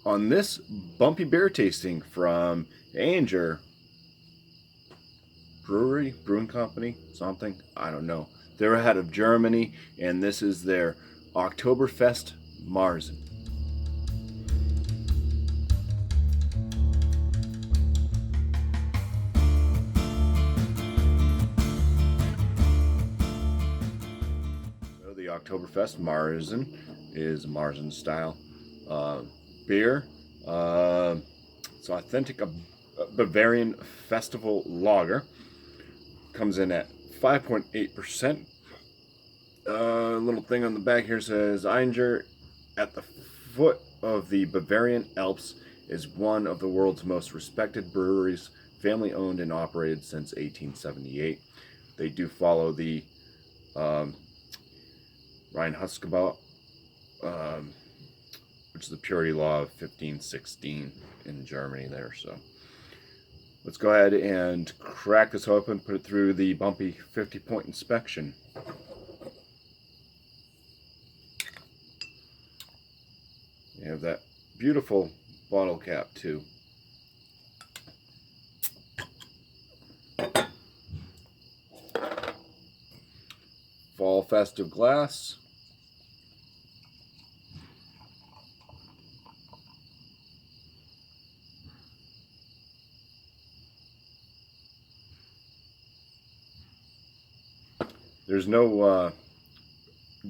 On this bumpy beer tasting from Ayinger Brewing Company, something, I don't know. They're out of Germany, and this is their Oktober Fest-Marzen. So the Oktober Fest-Marzen is Marzen style beer. It's authentic Bavarian festival lager. Comes in at 5.8%. Little thing on the back here says Ayinger, at the foot of the Bavarian Alps, is one of the world's most respected breweries, family owned and operated since 1878. They do follow the Reinheitsgebot, which is the purity law of 1516 in Germany there. So let's go ahead and crack this open, put it through the BuMpY 50-point inspection. You have that beautiful bottle cap too. Fall festive glass. There's no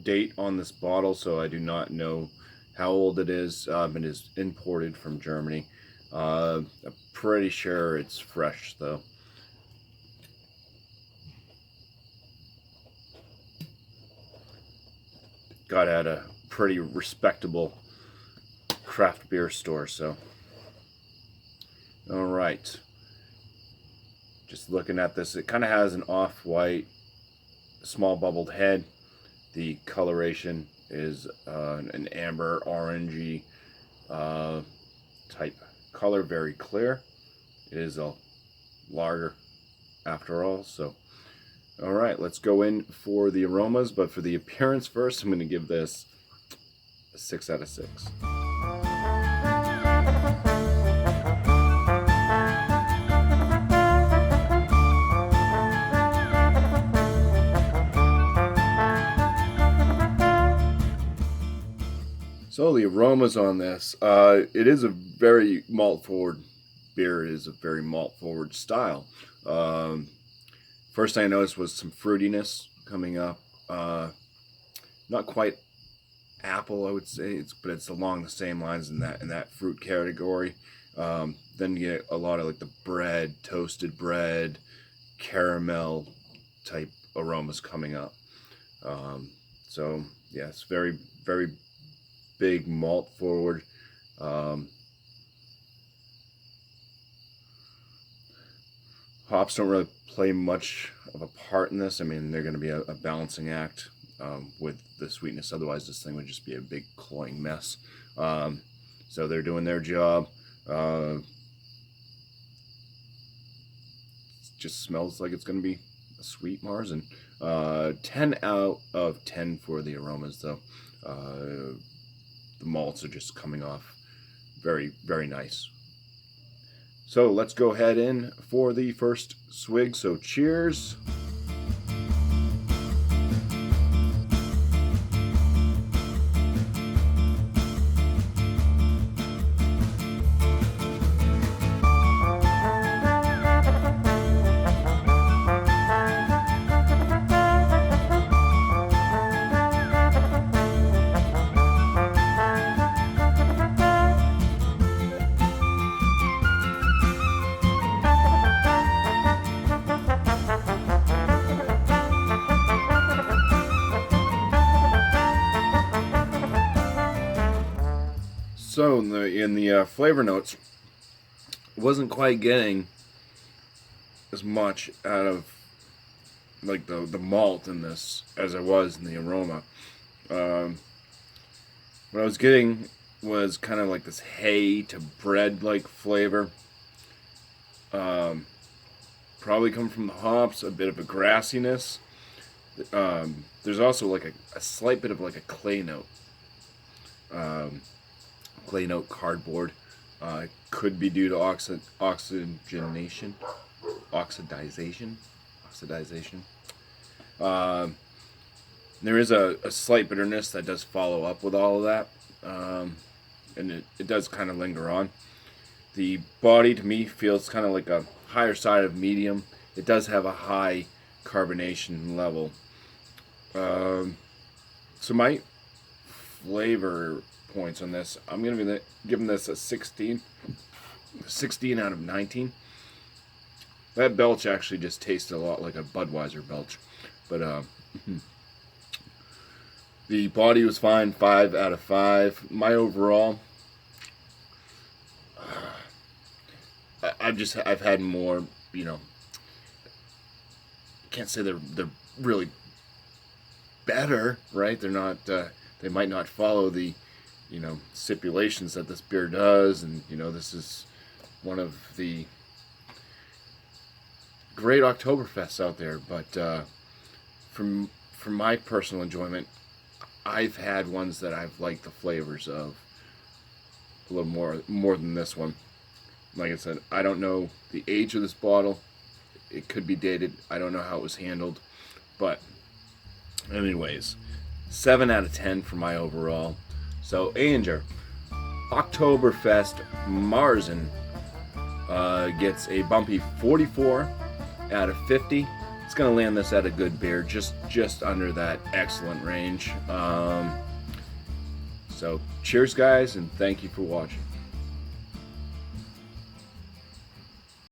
date on this bottle, so I do not know how old it is. It is imported from Germany. I'm pretty sure it's fresh though. Got at a pretty respectable craft beer store, so. All right. Just looking at this, it kind of has an off-white, small bubbled head. The coloration is an amber orangey type color, very clear. It is a lager after all. So all right, let's go in for the aromas, but for the appearance first, I'm going to give this a 6 out of 6. So the aromas on this, it is a very malt forward beer. It is a very malt forward style. First thing I noticed was some fruitiness coming up. Not quite apple, I would say, but it's along the same lines in that fruit category. Then you get a lot of like the bread, toasted bread, caramel type aromas coming up. So yeah, it's very, very big malt forward. Hops don't really play much of a part in this. I mean, they're going to be a balancing act with the sweetness. Otherwise, this thing would just be a big cloying mess. So they're doing their job. It just smells like it's going to be a sweet Marzen. 10 out of 10 for the aromas, though. The malts are just coming off very, very nice. So let's go ahead in for the first swig. So cheers. So in the flavor notes, wasn't quite getting as much out of like the malt in this as I was in the aroma. What I was getting was kind of like this hay to bread like flavor. Probably come from the hops, a bit of a grassiness. There's also like a slight bit of like a clay note. clay note cardboard. Could be due to oxidization. There is a slight bitterness that does follow up with all of that, and it does kind of linger on. The body to me feels kind of like a higher side of medium. It does have a high carbonation level. So my flavor points on this, I'm going to be giving this a 16 out of 19. That belch actually just tasted a lot like a Budweiser belch, but the body was fine, 5 out of 5. My overall, I've had more, you know, can't say they're really better, right? They're not, they might not follow the, you know, stipulations that this beer does, and, you know, this is one of the great Oktoberfests out there, but from my personal enjoyment, I've had ones that I've liked the flavors of a little more than this one. Like I said, I don't know the age of this bottle. It could be dated. I don't know how it was handled, but anyways, 7 out of 10 for my overall. So Ayinger Oktober Fest-Marzen gets a bumpy 44 out of 50. It's gonna land this at a good beer, just under that excellent range. So cheers, guys, and thank you for watching.